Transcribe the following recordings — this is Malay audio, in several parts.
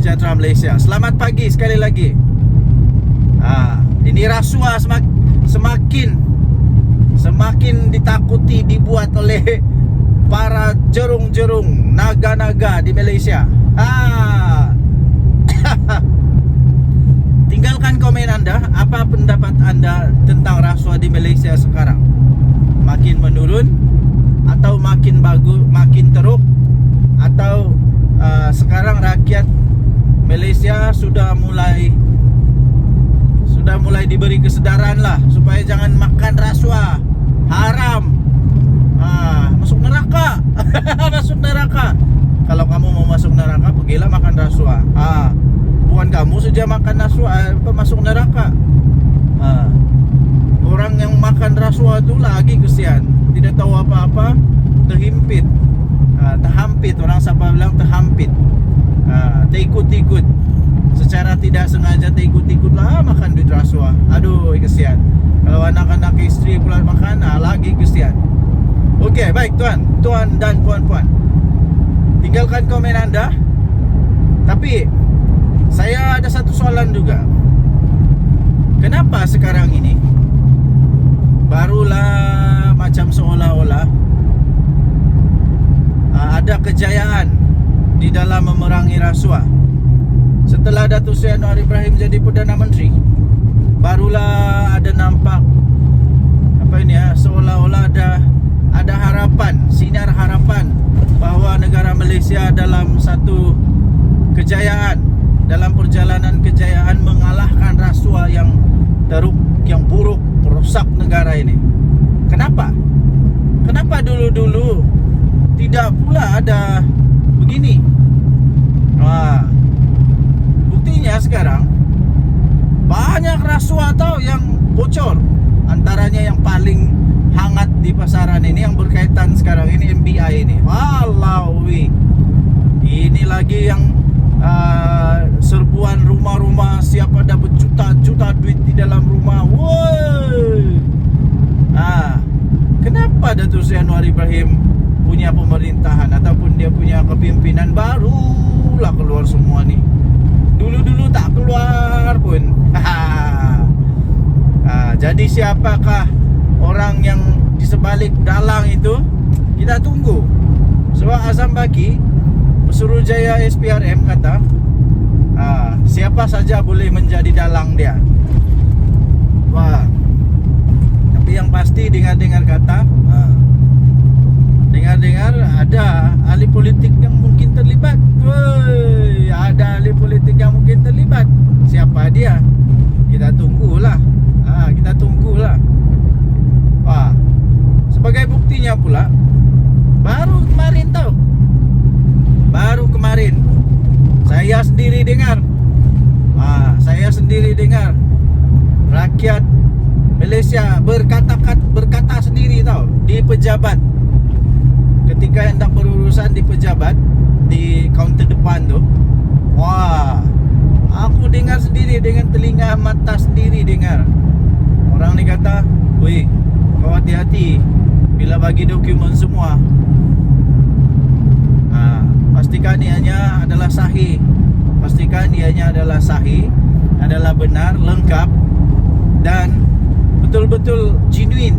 sejahtera Malaysia. Selamat pagi sekali lagi. Ini rasuah semakin ditakuti dibuat oleh para jerung-jerung naga-naga di Malaysia. Tinggalkan komen Anda. Apa pendapat Anda tentang rasuah di Malaysia sekarang? Makin menurun atau makin bagus, makin teruk, atau sekarang rakyat Malaysia sudah mulai diberi kesedaran lah supaya jangan makan rasuah, haram, masuk neraka. Masuk neraka. Kalau kamu mau masuk neraka, pergilah makan rasuah. Bukan kamu saja makan rasuah masuk neraka. Orang yang makan rasuah itu lagi kesian, tidak tahu apa-apa, terhimpit, terhampit. Orang Sabah bilang terhampit, terikut-ikut, secara tidak sengaja terikut-ikut lah makan duit rasuah. Aduh, kesian. Kalau anak-anak istri pula makan, lagi kesian. Okey, baik tuan dan puan-puan, tinggalkan komen Anda. Tapi saya ada satu soalan juga. Kenapa sekarang ini barulah macam seolah-olah ada kejayaan di dalam memerangi rasuah? Setelah Datuk Seri Anwar Ibrahim jadi Perdana Menteri, barulah ada nampak seolah-olah ada harapan, sinar harapan bahawa negara Malaysia dalam satu kejayaan, dalam perjalanan kejayaan mengalahkan rasuah yang teruk, yang buruk, merosak negara ini. Kenapa dulu-dulu tidak pula ada begini? Buktinya sekarang banyak rasuah yang bocor. Antaranya yang paling hangat di pasaran ini, yang berkaitan sekarang ini, MBI ini. Walaui, ini lagi yang serbuan rumah-rumah, siapa ada berjuta-juta duit di dalam rumah. Woi. Kenapa Datuk Seri Anwar Ibrahim punya pemerintahan ataupun dia punya kepimpinan barulah keluar semua ni? Dulu-dulu tak keluar pun. Jadi siapakah orang yang di sebalik dalang itu? Kita tunggu. Sebab Azam Baki, Pesuruhjaya SPRM kata, siapa saja boleh menjadi dalang dia. Tapi yang pasti dengar-dengar kata, dengar-dengar ada ahli politik yang mungkin terlibat. Ada ahli politik yang mungkin terlibat. Siapa dia? Kita tunggulah. Sebagai buktinya pula, baru kemarin saya sendiri dengar rakyat Malaysia berkata sendiri di pejabat, ketika hendak berurusan di pejabat di kaunter depan tu. Aku dengar sendiri dengan telinga mata sendiri dengar. Orang ni kata, "Weh, kau hati-hati bila bagi dokumen semua. Pastikan ianya adalah sahih. Pastikan ianya adalah sahih, adalah benar, lengkap dan betul-betul genuine.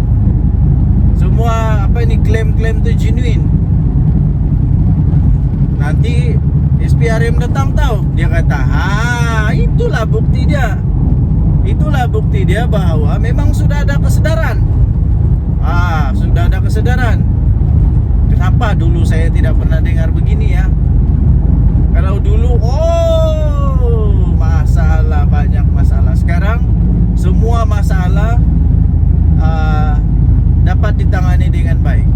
Semua klaim-klaim tu genuine. Nanti SPRM datang dia kata, itulah bukti dia. Itulah bukti dia bahawa memang sudah ada kesedaran. Sudah ada kesedaran. Kenapa dulu saya tidak pernah dengar begini ya? Kalau dulu, masalah, banyak masalah. Sekarang semua masalah dapat ditangani dengan baik.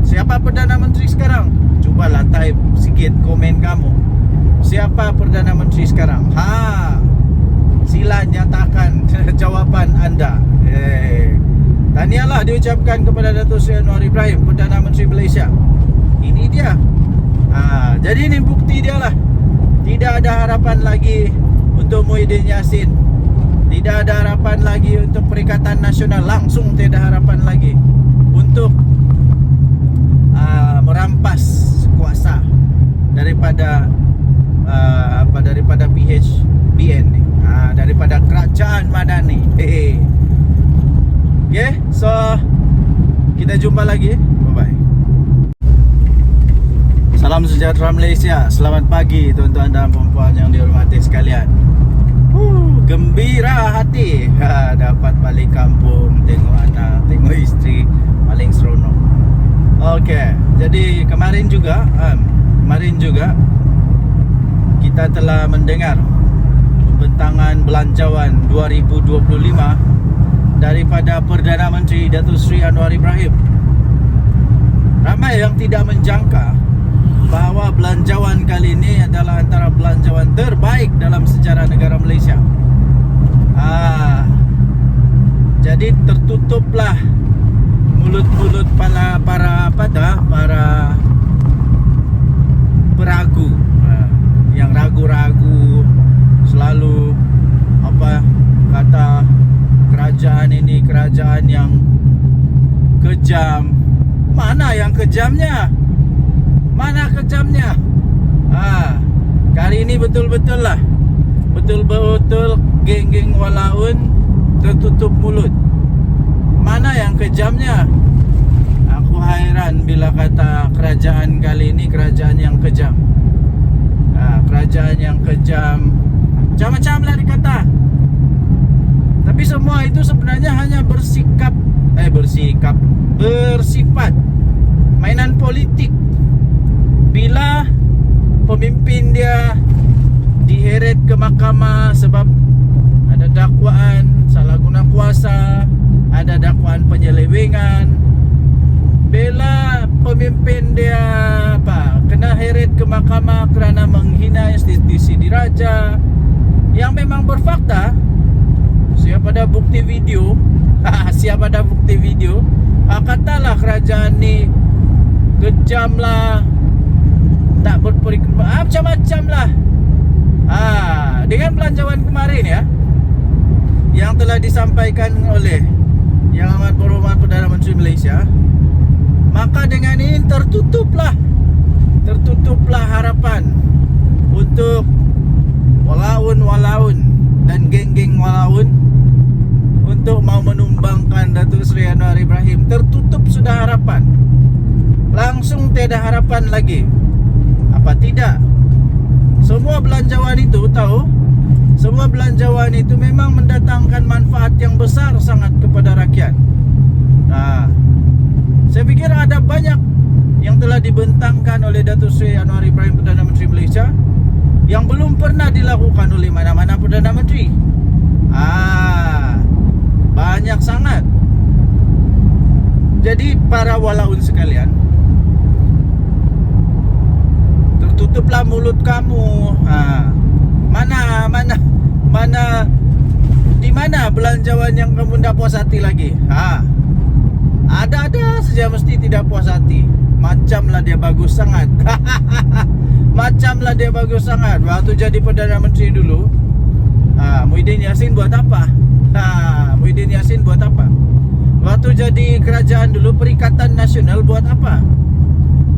Siapa Perdana Menteri sekarang? Cubalah type sikit komen kamu. Siapa Perdana Menteri sekarang? Sila nyatakan jawapan anda. Tahniahlah diucapkan kepada Datuk Seri Anwar Ibrahim, Perdana Menteri Malaysia. Ini dia. Jadi ini bukti dia lah. Tidak ada harapan lagi untuk Muhyiddin Yassin. Tidak ada harapan lagi untuk Perikatan Nasional. Langsung tidak ada harapan lagi untuk merampas kuasa daripada daripada PHBN nih. Daripada Kerajaan Madani. Okay, so kita jumpa lagi. Bye-bye. Salam sejahtera Malaysia. Selamat pagi tuan-tuan dan puan-puan yang dihormati sekalian. Gembira hati dapat balik kampung, tengok anak, tengok isteri, paling seronok. Okey, jadi kemarin juga kita telah mendengar pembentangan belanjawan 2025 daripada Perdana Menteri Datuk Seri Anwar Ibrahim. Ramai yang tidak menjangka bahawa belanjawan kali ini adalah antara belanjawan terbaik dalam sejarah negara Malaysia. Jadi tertutuplah mulut-mulut para peragu, yang ragu-ragu, selalu kata kerajaan ini kerajaan yang kejam. Mana yang kejamnya? Mana kejamnya? Kali ini betul-betul geng-geng walaun tertutup mulut. Mana yang kejamnya? Aku hairan bila kata kerajaan kali ini kerajaan yang kejam. Kerajaan yang kejam, macam-macam lah dikata. Tapi semua itu sebenarnya hanya bersifat mainan politik. Bila pemimpin dia diheret ke mahkamah sebab ada dakwaan salah guna kuasa, ada dakwaan penyelewengan. Bila pemimpin dia kena heret ke mahkamah kerana menghina institusi diraja yang memang berfakta, siapa ada bukti video katalah kerajaan ni kejam lah, tak berperiksa, macam-macam lah. Dengan belanjawan kemarin ya, yang telah disampaikan oleh Yang Amat Berhormat Perdana Menteri Malaysia, maka dengan ini tertutuplah harapan untuk walaun dan geng-geng walaun untuk mau menumbangkan Datuk Seri Anwar Ibrahim. Tertutup sudah harapan, langsung tiada harapan lagi. Apa tidak? Semua belanjawan itu memang mendatangkan manfaat yang besar sangat kepada rakyat. Saya fikir ada banyak yang telah dibentangkan oleh Datuk Seri Anwar Ibrahim Perdana Menteri Malaysia yang belum pernah dilakukan oleh mana-mana Perdana Menteri. Banyak sangat. Jadi para walaun sekalian, tutuplah mulut kamu. Di mana belanjawan yang kamu tidak puas hati lagi? Ada saja mesti tidak puas hati. Macamlah dia bagus sangat. Waktu jadi Perdana Menteri dulu, Muhyiddin Yassin buat apa? Waktu jadi kerajaan dulu, Perikatan Nasional buat apa?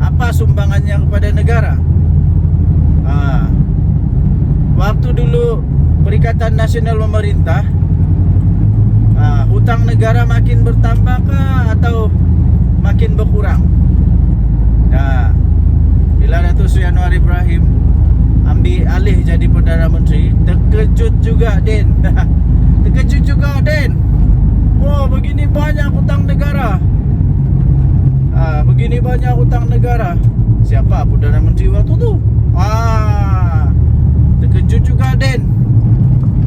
Apa sumbangannya kepada negara? Waktu dulu Perikatan Nasional memerintah, hutang negara makin bertambah kah atau makin berkurang? Bila Datuk Seri Anwar Ibrahim ambil alih jadi Perdana Menteri, terkejut juga Den. Begini banyak hutang negara. Siapa Perdana Menteri waktu tu? Terkejut juga Den.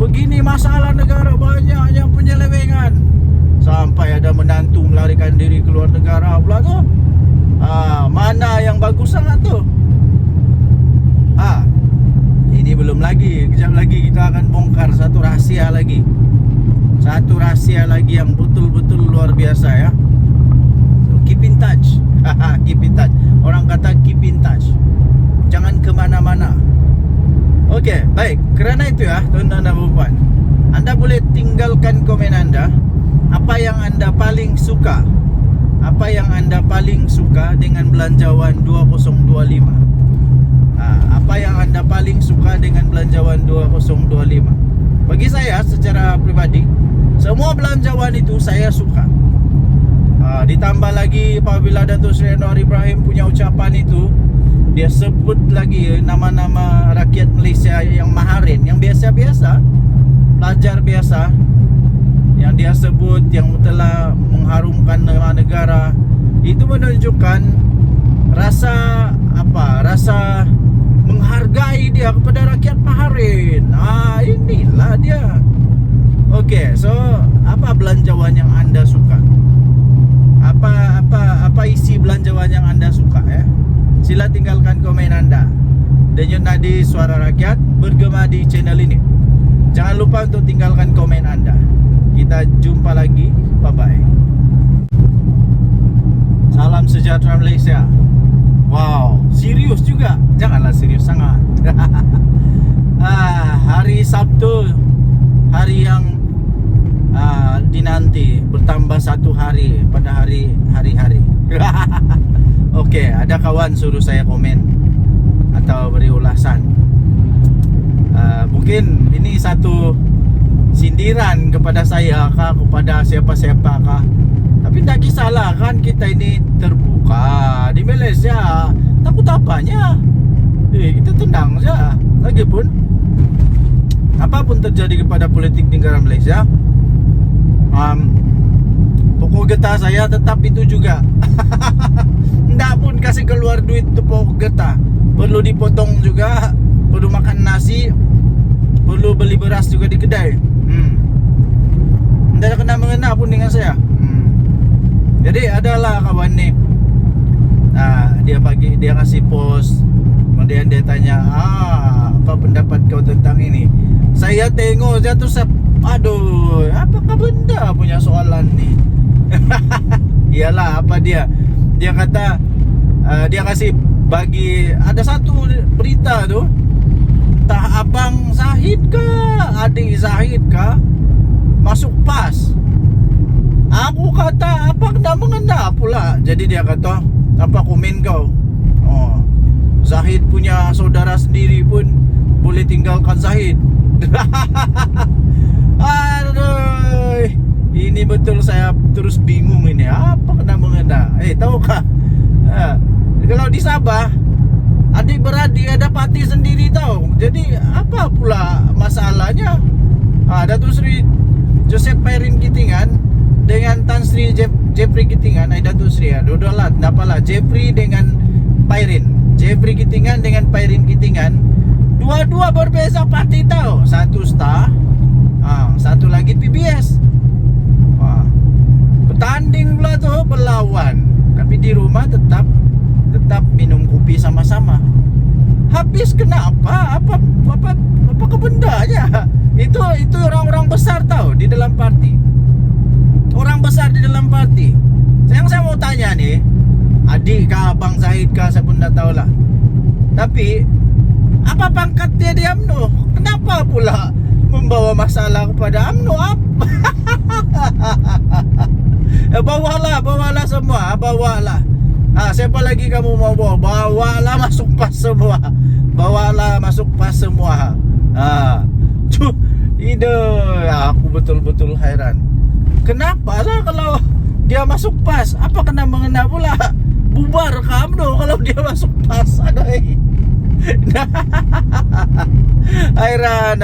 Begini masalah negara, banyaknya penyelewengan, sampai ada menantu melarikan diri keluar negara pula tu. Mana yang bagus sangat tu? Ini belum lagi. Kejap lagi kita akan bongkar satu rahsia lagi yang betul-betul luar biasa ya. So, keep in touch. Orang kata keep in touch, jangan kemana-mana. Okey, baik. Kerana itu ya, tuan-tuan dan puan, anda boleh tinggalkan komen anda. Apa yang anda paling suka? Apa yang anda paling suka dengan belanjawan 2025? Apa yang anda paling suka dengan belanjawan 2025? Bagi saya secara pribadi, semua belanjawan itu saya suka. Ditambah lagi apabila Datuk Seri Anwar Ibrahim punya ucapan itu, dia sebut lagi nama-nama rakyat Malaysia yang maharin, yang biasa-biasa, pelajar biasa, yang dia sebut, yang telah mengharumkan nama negara. Itu menunjukkan rasa apa? Rasa menghargai dia kepada rakyat maharin. Inilah dia. Okey, so apa belanjawan yang anda suka? Apa isi belanjawan yang anda suka ya? Sila tinggalkan komen anda. Denyut nadi suara rakyat bergema di channel ini. Jangan lupa untuk tinggalkan komen anda. Kita jumpa lagi. Bye bye. Salam sejahtera Malaysia. Wow, serius juga. Janganlah serius sangat. Hari Sabtu, hari yang dinanti, bertambah satu hari pada hari-hari. Okey, ada kawan suruh saya komen atau beri ulasan. Mungkin ini satu sindiran kepada saya kah, kepada siapa-siapa kah. Tapi tak kisahlah, kan kita ini terbuka di Malaysia. Takut apanya? Kita tenang saja. Lagipun apapun terjadi kepada politik negara Malaysia, pokok getah saya tetap itu juga. Ndak pun kasih keluar duit tu pokok getah. Perlu dipotong juga, perlu makan nasi, perlu beli beras juga di kedai. Ndak ada kena-mengena pun dengan saya. Jadi adalah kawan ni, dia kasih post, kemudian dia tanya, apa pendapat kau tentang ini? Saya tengok jatuh aduh, apakah benda punya soalan ni? Iyalah, apa dia kata, dia kasih bagi, ada satu berita tu, entah abang Zahid ke adik Zahid ke masuk PAS. Aku kata, apa kena mengena pula. Jadi dia kata, apa komen kau? Zahid punya saudara sendiri pun boleh tinggalkan Zahid. Aduh, ini betul saya terus bingung ini. Apa kena mengena? Tahukah? Kalau di Sabah, adik-beradik ada parti sendiri tahu. Jadi apa pula masalahnya? Datuk Seri Joseph Pairin Kitingan dengan Tan Sri Jeffrey Kitingan, Datuk Sri dua-dualah, nampalah Jeffrey dengan Pairin. Jeffrey Kitingan dengan Pairin Kitingan, dua-dua berbeza parti tahu. Satu Star, satu lagi PBS. Bertanding pula tu, berlawan. Tapi di rumah tetap minum kopi sama-sama. Habis kenapa? Apa bendanya? Itu orang-orang besar tahu di dalam parti. Orang besar di dalam parti. Yang saya mau tanya nih, adik kah, abang Zahid kah, saya pun tak tahulah. Tapi apa pangkat dia di UMNO? Kenapa pula membawa masalah kepada UMNO? Bawalah semua, bawalah. Siapa lagi kamu mau bawa? Bawalah masuk PAS semua. Bawalah masuk PAS semua. Aku betul-betul heran. Kenapa lah kalau dia masuk PAS? Apa kena mengena pula? Bubar ke UMNO kalau dia masuk PAS? Adai. Heran.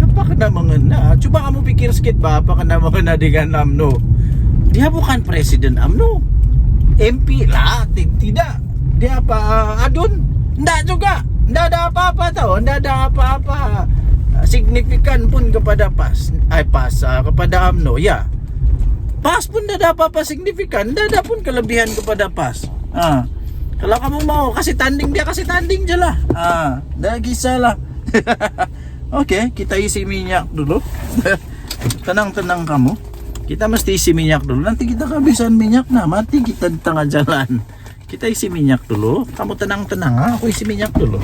Apa kena mengena? Cuba kamu pikir sikit apa kena mengena dengan UMNO? Dia bukan presiden UMNO. MP lah, tidak. Dia apa? Adun? Ndak juga. Ndak ada apa-apa tahu. Ndak ada apa-apa signifikan pun kepada PAS. Kepada UMNO. Ya. PAS pun ndak ada apa-apa signifikan. Ndak ada pun kelebihan kepada PAS. Kalau kamu mau kasih tanding, dia kasih tanding je lah. Dah kisahlah. Okey, kita isi minyak dulu. Tenang-tenang kamu. Kita mesti isi minyak dulu. Nanti kita kehabisan minyak, mati kita di tengah jalan. Kita isi minyak dulu. Kamu tenang-tenang, aku isi minyak dulu.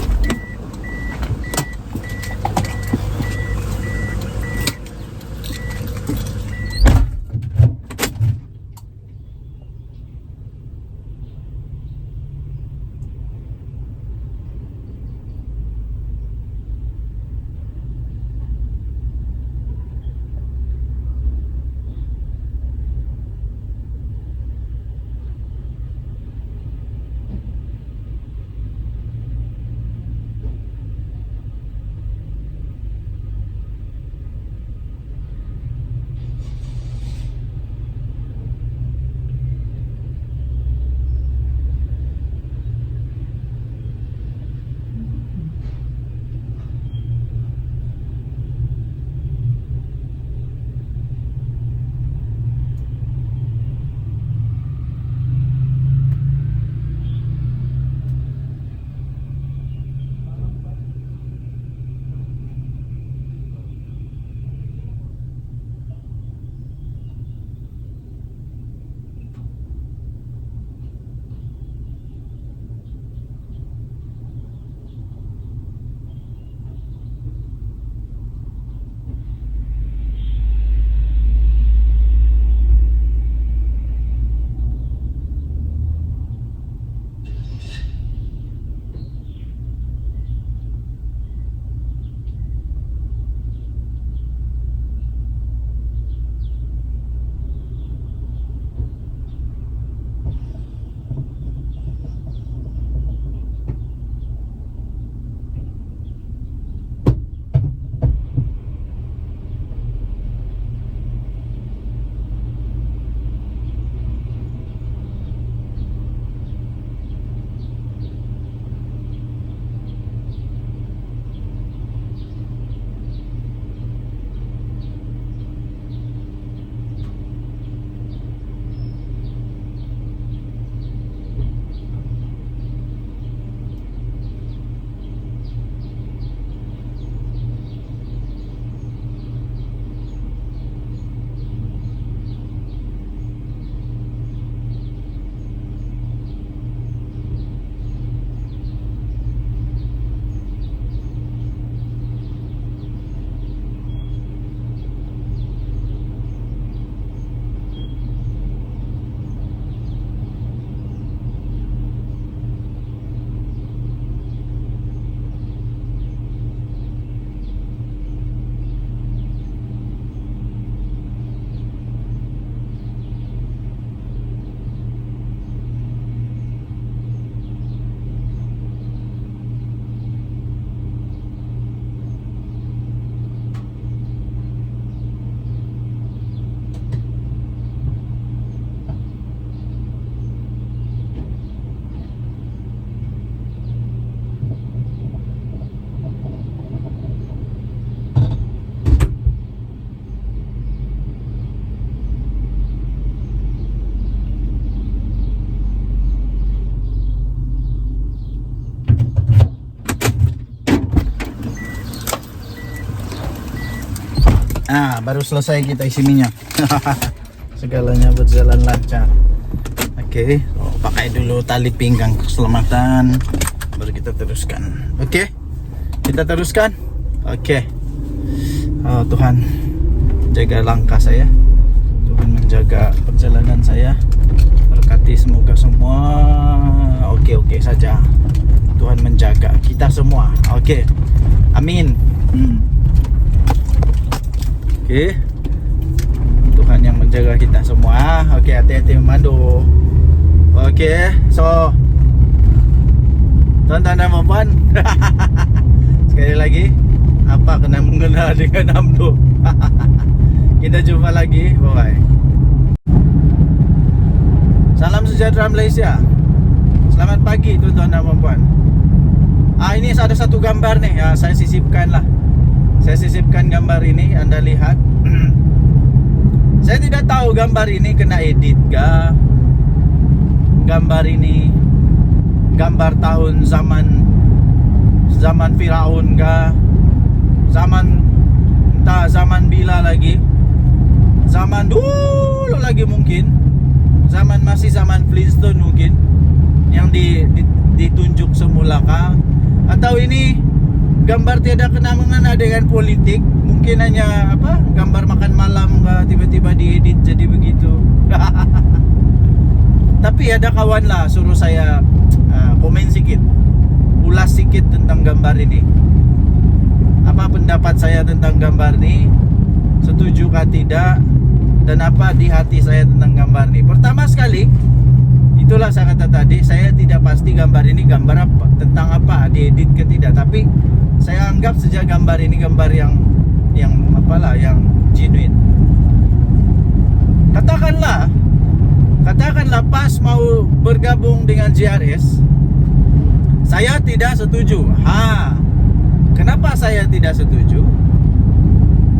Baru selesai kita isi minyak. Segalanya berjalan lancar. Oke, pakai dulu tali pinggang keselamatan, baru kita teruskan. Oke, kita teruskan. Oke. Oh, Tuhan jaga langkah saya, Tuhan menjaga perjalanan saya, berkati semoga semua oke saja. Tuhan menjaga kita semua. Oke, amin. Oke, Tuhan yang menjaga kita semua. Oke, hati-hati memandu. Oke, so tuan-tuan dan puan, sekali lagi, apa kena mengena dengan Amdo? Kita jumpa lagi, bye. Salam sejahtera Malaysia. Selamat pagi tuan-tuan dan puan. Ini ada satu gambar nih, saya sisipkan lah. Saya sisipkan gambar ini, Anda lihat. Saya tidak tahu gambar ini kena edit kah? Gambar ini gambar tahun zaman Firaun kah? Entah zaman bila lagi. Zaman dulu lagi mungkin. Masih zaman Flintstone mungkin. Yang ditunjuk semula kah? Atau ini gambar tiada kena mengena dengan politik? Mungkin hanya gambar makan malam kah, tiba-tiba diedit jadi begitu. Tapi ada kawan lah suruh saya komen sedikit, ulas sedikit tentang gambar ini. Apa pendapat saya tentang gambar ini? Setuju kah tidak? Dan apa di hati saya tentang gambar ini? Pertama sekali, itulah saya kata tadi, saya tidak pasti gambar ini gambar apa, tentang apa, diedit ke tidak. Tapi saya anggap sejak gambar ini gambar yang genuine. Katakanlah pas mau bergabung dengan JRS, saya tidak setuju. Kenapa saya tidak setuju?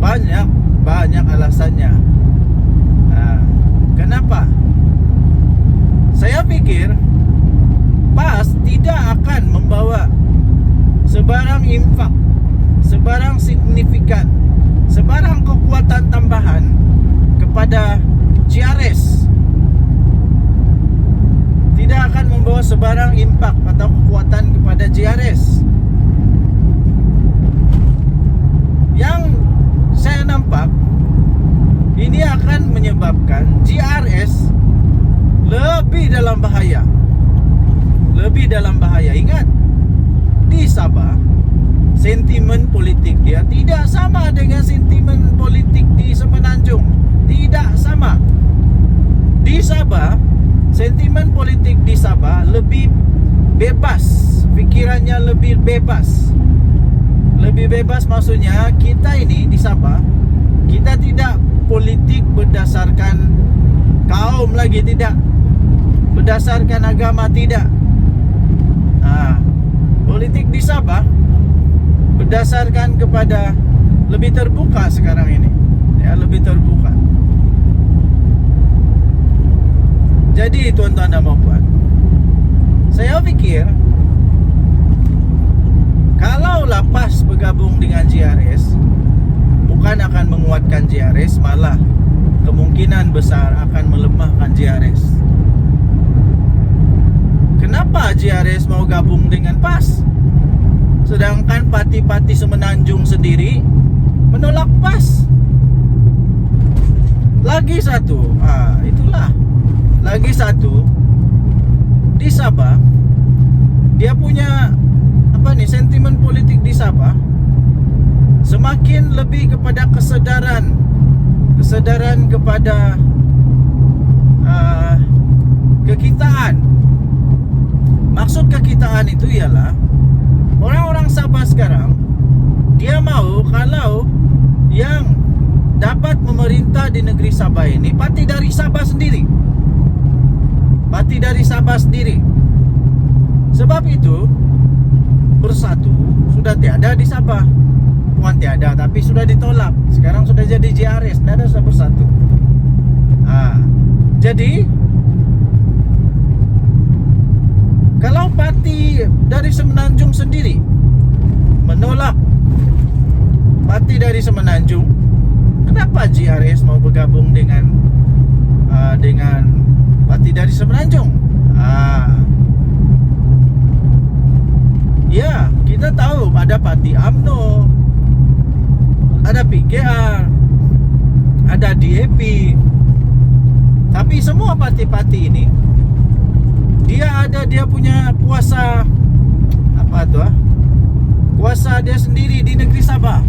Banyak alasannya. Kenapa? Saya pikir PAS tidak akan membawa sebarang impak, sebarang signifikan, sebarang kekuatan tambahan kepada JRS. Tidak akan membawa sebarang impak atau kekuatan kepada JRS. Yang saya nampak, ini akan menyebabkan JRS lebih dalam bahaya. Lebih dalam bahaya. Ingat, di Sabah sentimen politik dia tidak sama dengan sentimen politik di Semenanjung. Tidak sama. Di Sabah, sentimen politik di Sabah lebih bebas. Pikirannya lebih bebas. Lebih bebas maksudnya kita ini di Sabah, kita tidak politik berdasarkan kaum lagi, tidak. Berdasarkan agama, tidak. Politik di Sabah berdasarkan kepada lebih terbuka sekarang ini, ya, lebih terbuka. Jadi tuan-tuan dan puan, saya pikir kalau PAS bergabung dengan JRS, bukan akan menguatkan JRS, malah kemungkinan besar akan melemahkan JRS. Kenapa JRS mau gabung dengan PAS? Sedangkan parti-parti Semenanjung sendiri menolak PAS. Lagi satu, itulah. Lagi satu, di Sabah, dia punya sentimen politik di Sabah semakin lebih kepada kesadaran kepada kekitaan. Maksud kekitaan itu ialah orang-orang Sabah sekarang, dia mau kalau yang dapat memerintah di negeri Sabah ini parti dari Sabah sendiri. Parti dari Sabah sendiri. Sebab itu Bersatu sudah tiada di Sabah. Bukan tiada, tapi sudah ditolak. Sekarang sudah jadi JRS, tidak ada sudah Bersatu. Jadi kalau parti dari Semenanjung sendiri menolak parti dari Semenanjung, kenapa GRS mau bergabung dengan parti dari Semenanjung? Ya, kita tahu ada parti UMNO, ada PKR, ada DAP. Tapi semua parti-parti ini dia punya kuasa kuasa dia sendiri di negeri Sabah.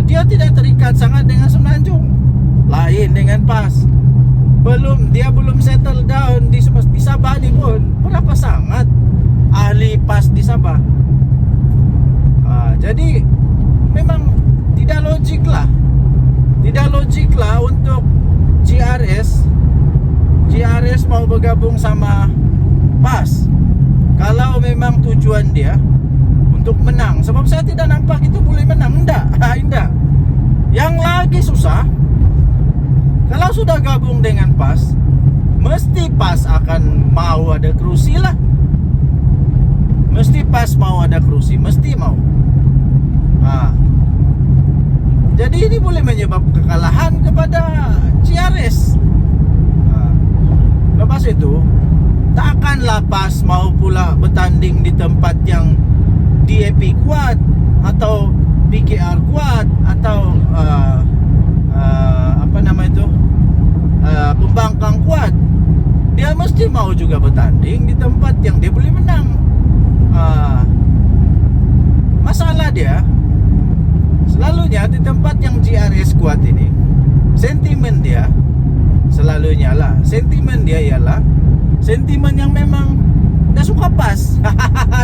Dia tidak terikat sangat dengan Semenanjung. Lain dengan PAS. Dia belum settle down di Sabah ni pun. Berapa sangat ahli PAS di Sabah. Jadi memang tidak logik lah untuk GRS mau bergabung sama PAS kalau memang tujuan dia untuk menang. Sebab saya tidak nampak itu boleh menang. Enggak. Yang lagi susah, kalau sudah gabung dengan PAS, mesti PAS akan mau ada kerusi lah. Mesti PAS mau ada kerusi, mesti mau. Jadi ini boleh menyebabkan kekalahan kepada GRS. Lepas itu, takkanlah PAS mau pula bertanding di tempat yang DAP kuat atau PKR kuat atau pembangkang kuat. Dia mesti mau juga bertanding di tempat yang dia boleh menang. Masalah dia selalunya di tempat yang GRS kuat ini, sentimen dia ialah sentimen yang memang dah suka PAS.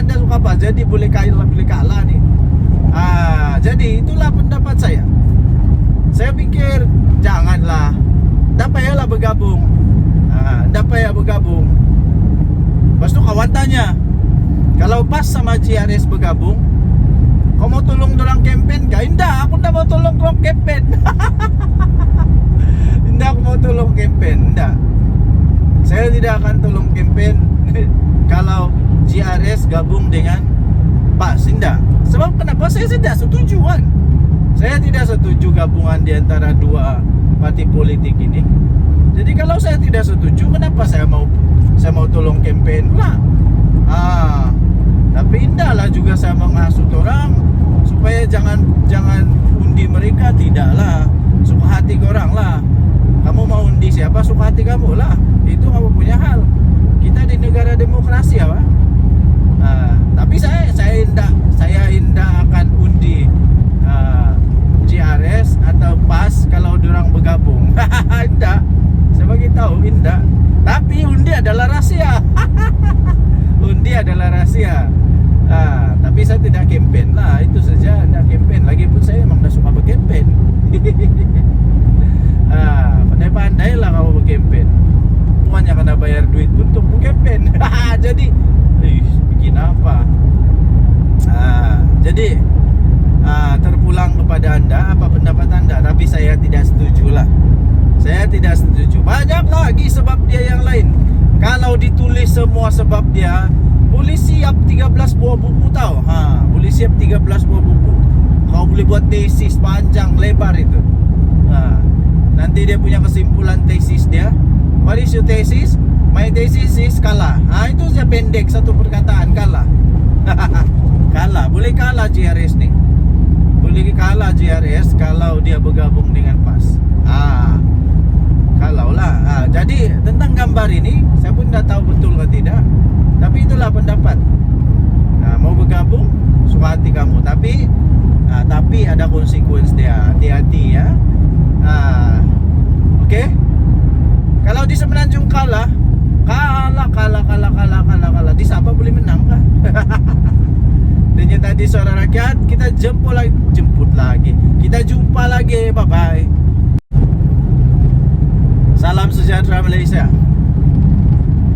Dah suka PAS, jadi boleh kalah nih. Jadi itulah pendapat saya. Saya pikir janganlah, dah payahlah bergabung. Lepas tu kawan tanya, kalau PAS sama GRS bergabung, kau mau tolong dorang kempen kah? Indah, aku tak mau tolong dorang kempen. Indah, aku mau tolong kempen. Indah, saya tidak akan tolong kempen kalau GRS gabung dengan PAS. Indah. Sebab kenapa? Saya tidak setuju kan. Saya tidak setuju gabungan di antara dua parti politik ini. Jadi kalau saya tidak setuju, kenapa saya mau tolong kempen pula? Tapi indahlah juga saya menghasut orang supaya jangan undi mereka. Tidaklah, suka hati korang lah. Kamu mau undi siapa, suka hati kamu lah. Itu kamu punya hal. Kita di negara demokrasi apa? Tapi saya indah akan undi GRS atau PAS kalau dorang bergabung. Indah, saya bagi tahu indah. Tapi undi adalah rahasia. Undi adalah rahasia. Tapi saya tidak kempen lah, itu saja. Tidak kempen. Lagipun saya memang dah suka berkempen. Pandai-pandai lah kamu berkempen. Bukannya kena bayar duit untuk berkempen. Jadi bikin apa? Jadi terpulang kepada anda, apa pendapat anda? Tapi saya tidak setuju lah. Saya tidak setuju. Banyak lagi sebab dia yang lain. Kalau ditulis semua sebab dia, boleh siap 13 buah buku tau. Boleh siap 13 buah buku. Kau boleh buat tesis panjang lebar itu. Nanti dia punya kesimpulan tesis dia. What is your thesis? My thesis is kalah. Itu saja pendek, satu perkataan, kalah. Kalah, boleh kalah GRS nih. Boleh kalah GRS kalau dia bergabung dengan PAS. Kalau lah. Jadi tentang gambar ini saya pun tidak tahu betul atau tidak. Tapi itulah pendapat. Mau bergabung, suka hati kamu. Tapi ada konsekuensi dia. Hati-hati ya. Oke. Kalau di Semenanjung kalah. Di Sabah boleh menang kah? Dan tadi suara rakyat, kita jemput lagi. Kita jumpa lagi. Bye bye. Salam sejahtera Malaysia.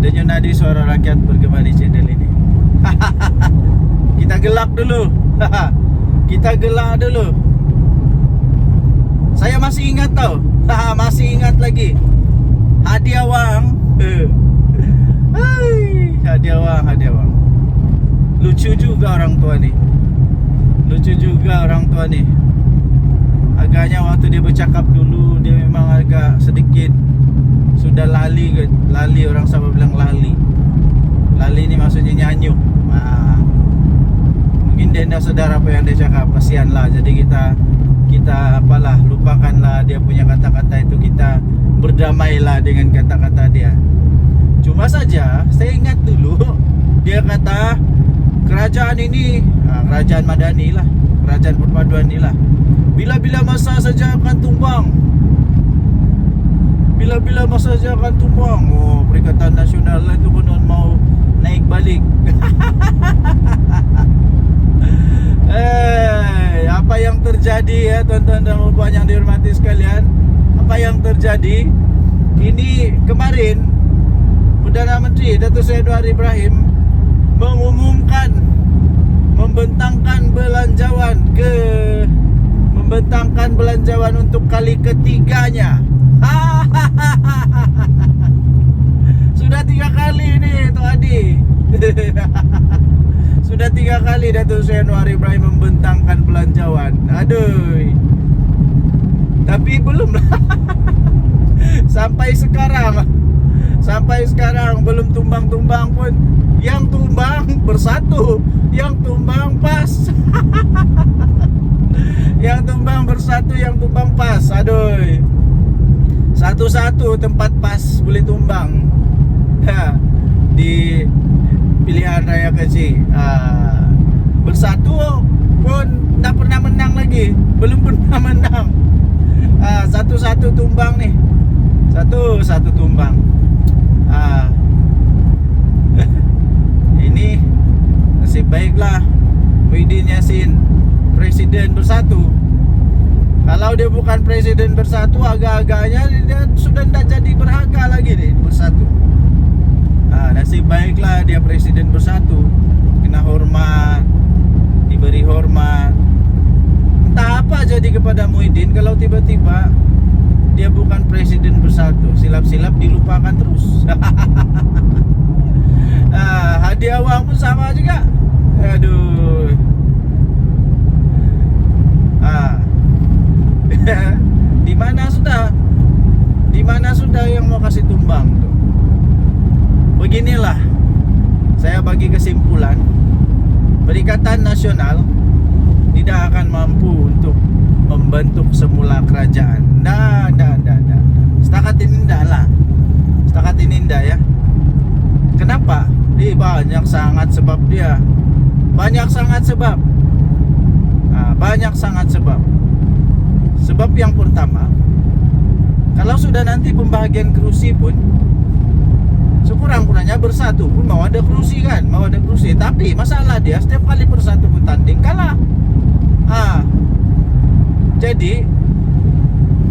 Dan nadi suara rakyat bergema di channel ini. Kita gelak dulu. Saya masih ingat tau. Masih ingat lagi. Hadiah wang. Hadiah wang. Lucu juga orang tua ni. agaknya waktu dia bercakap dulu dia memang agak sedikit sudah lali orang Sabah bilang lali ini maksudnya nyanyuk. Mungkin dia tidak sadar apa yang dia cakap, kasihan lah. Jadi kita apalah, lupakanlah dia punya kata-kata itu, kita berdamailah dengan kata-kata dia. Cuma saja saya ingat dulu dia kata kerajaan ini, kerajaan Madani lah, kerajaan perpaduan ini lah, bila-bila masa saja akan tumbang. Bila-bila masa saja akan tumbang. Oh, Perikatan Nasional lah itu benar mau naik balik. Apa yang terjadi ya tuan-tuan dan puan yang dihormati sekalian? Apa yang terjadi? Ini kemarin Perdana Menteri Datuk Seri Anwar Ibrahim mengumumkan membentangkan belanjawan untuk kali ketiganya. Sudah 3 kali ini Tok Adi. Sudah 3 kali Datuk Seri Anwar Ibrahim membentangkan belanjawan. Aduh. Tapi belum lah. Sampai sekarang belum tumbang-tumbang pun. Yang tumbang bersatu, yang tumbang pas. Yang tumbang bersatu, yang tumbang pas. Aduh. Satu-satu tempat pas boleh tumbang. Di pilihan raya kecil. Bersatu pun tak pernah menang lagi. Belum pernah menang. Satu-satu tumbang nih. Satu tumbang. Ini nasib baiklah Muhyiddin Yassin Presiden Bersatu. Kalau dia bukan Presiden Bersatu, agak-agaknya dia sudah tidak jadi berharga lagi nih Bersatu. Nasib baiklah dia Presiden Bersatu, kena hormat, diberi hormat. Entah apa jadi kepada Muhyiddin kalau tiba-tiba dia bukan Presiden Bersatu, silap-silap dilupakan terus. Hadiah uang pun sama juga. Aduh. Di mana sudah yang mau kasih tumbang tuh? Beginilah saya bagi kesimpulan, Perikatan Nasional tidak akan mampu untuk membentuk semula kerajaan. Nah. Setakat ini enggak ya. Kenapa? Banyak sangat sebab dia. Banyak sangat sebab. Sebab yang pertama, kalau sudah nanti pembagian kursi pun sekurang-kurangnya Bersatu pun mau ada kursi kan, tapi masalah dia setiap kali Bersatu bertanding kalah. Jadi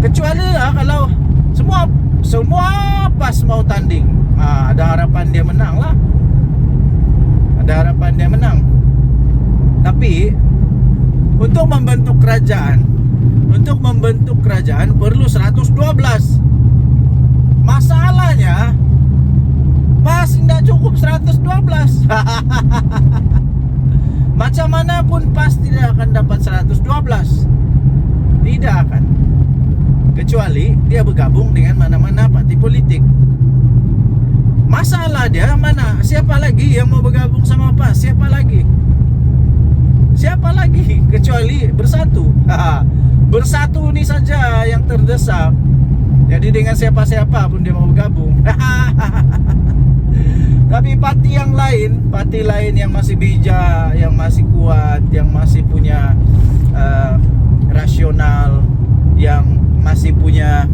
kecuali lah kalau semua pas mau tanding, ada harapan dia menang lah. Tapi untuk membentuk kerajaan perlu 112. Masalahnya pas tidak cukup 112. Macam mana pun pas tidak akan dapat 112. Tidak akan. Kecuali dia bergabung dengan mana-mana parti politik. Masalah dia mana? Siapa lagi yang mau bergabung sama PAS? Siapa lagi? Kecuali Bersatu. Bersatu ini saja yang terdesak. Jadi dengan siapa-siapa pun dia mau bergabung. Tapi parti lain yang masih bijak, yang masih kuat, yang masih punya rasional, yang masih punya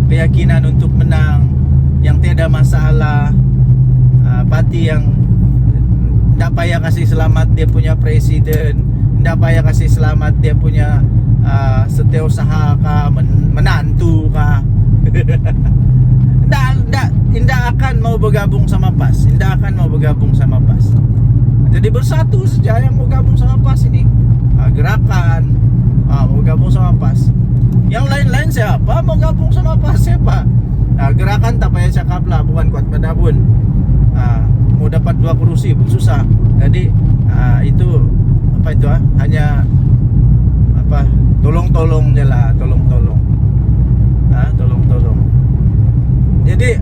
keyakinan untuk menang, yang tiada masalah, parti yang tidak payah kasih selamat dia punya presiden, tidak payah kasih selamat dia punya setiausaha kah, menantu kah. Tidak akan mau bergabung sama PAS. Jadi Bersatu saja yang mau gabung sama PAS ini. Gerakan mau gabung sama PAS. Yang lain-lain siapa mau gabung sama PAS? Siapa? Gerakan tak payah cakap lah, bukan kuat pada pun. Mau dapat 2 kursi pun susah. Jadi itu hanya apa, tolong-tolong je lah, tolong-tolong. Tolong-tolong. Jadi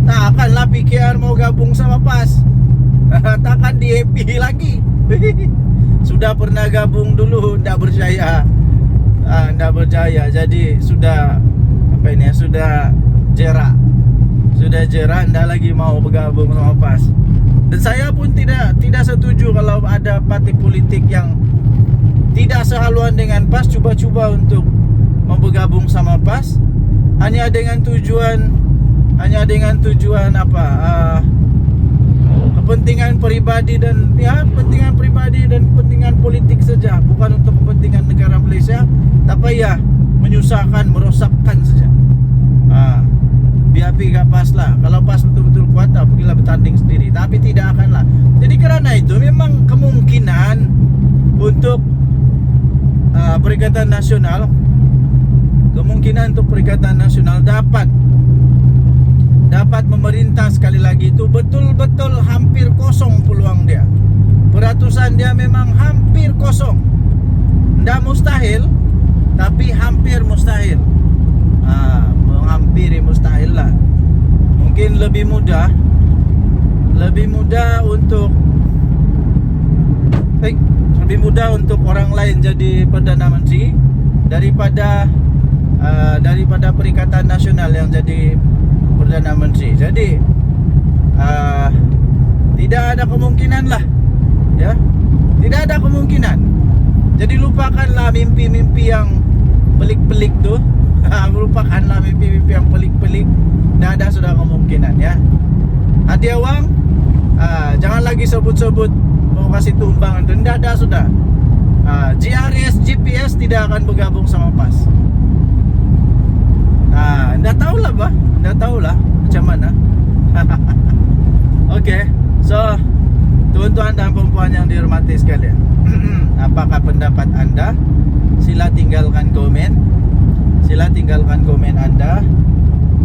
takkanlah PKR mau gabung sama PAS. Takkan di happy lagi. Sudah pernah gabung dulu, ndak berjaya. Ndak berjaya. Jadi sudah sudah jerak. Sudah jerak, ndak lagi mau bergabung sama PAS. Dan saya pun tidak setuju kalau ada parti politik yang tidak sehaluan dengan PAS coba-coba untuk mau bergabung sama PAS hanya dengan tujuan apa, kepentingan pribadi dan kepentingan politik saja, bukan untuk kepentingan negara Malaysia, tapi ya menyusahkan, merosakkan saja. Biar gak PAS lah. Kalau PAS betul-betul kuat, pergilah bertanding sendiri. Tapi tidak akan lah. Jadi kerana itu memang kemungkinan untuk Perikatan Nasional, dapat memerintah sekali lagi itu betul-betul hampir kosong peluang dia. Peratusan dia memang hampir kosong. Tidak mustahil, tapi hampir mustahil. Menghampiri mustahil lah. Mungkin lebih mudah untuk orang lain jadi Perdana Menteri daripada Perikatan Nasional yang jadi Perdana Menteri. Jadi tidak ada kemungkinan lah, ya, tidak ada kemungkinan. Jadi lupakanlah mimpi-mimpi yang pelik-pelik tuh. Lupakanlah mimpi-mimpi yang pelik-pelik. Tidak ada sudah kemungkinan, ya. Hati awang, jangan lagi sebut-sebut mau kasih tumbang. Tidak ada sudah. GRS, GPS tidak akan bergabung sama PAS. Nggak tahulah bah, nggak tahulah macam mana. Oke, so tuan-tuan dan puan-puan yang dihormati sekalian, apakah pendapat anda? Sila tinggalkan komen. Anda.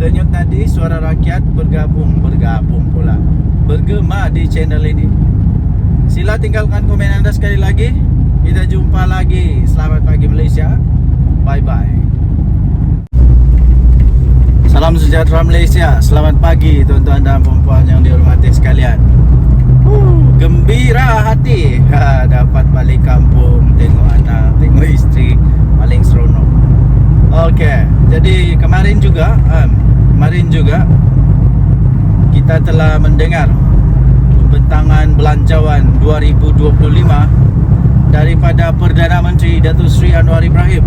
Denyut nadi suara rakyat bergabung pula, bergema di channel ini. Sila tinggalkan komen anda sekali lagi. Kita jumpa lagi. Selamat pagi Malaysia. Bye bye. Salam sejahtera Malaysia. Selamat pagi tuan-tuan dan puan-puan yang dihormati sekalian. Gembira hati dapat balik kampung, tengok anak, tengok isteri, paling seronok. Oke, jadi kemarin juga kita telah mendengar pembentangan belanjawan 2025 daripada Perdana Menteri Datuk Seri Anwar Ibrahim.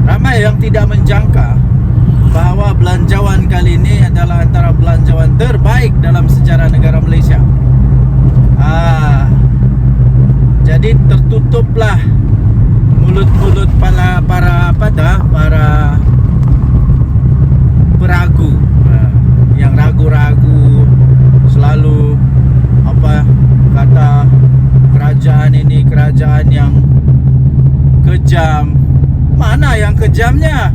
Ramai yang tidak menjangka bahawa belanjawan kali ini adalah antara belanjawan terbaik dalam sejarah negara Malaysia. Jadi tertutuplah mulut-mulut para peragu, yang ragu-ragu, selalu kata kerajaan ini kerajaan yang kejam. Mana yang kejamnya?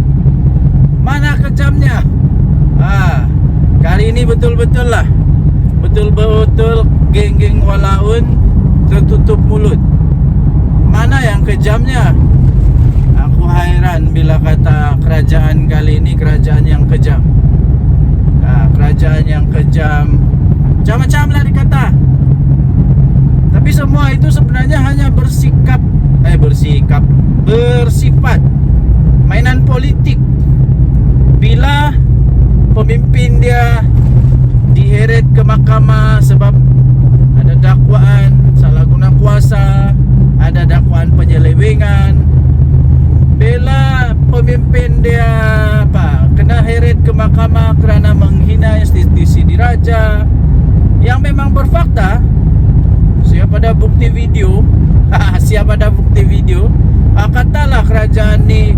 Kali ini betul-betul geng-geng walaun tertutup mulut. Mana yang kejamnya? Aku hairan bila kata kerajaan kali ini kerajaan yang kejam. Kerajaan yang kejam, macam-macam lah dikata. Tapi semua itu sebenarnya hanya bersifat mainan politik. Bila pemimpin dia diheret ke mahkamah sebab ada dakwaan salah guna kuasa, ada dakwaan penyelewengan. Bila pemimpin dia kena heret ke mahkamah kerana menghina institusi diraja yang memang berfakta, siapa ada bukti video katalah kerajaan ni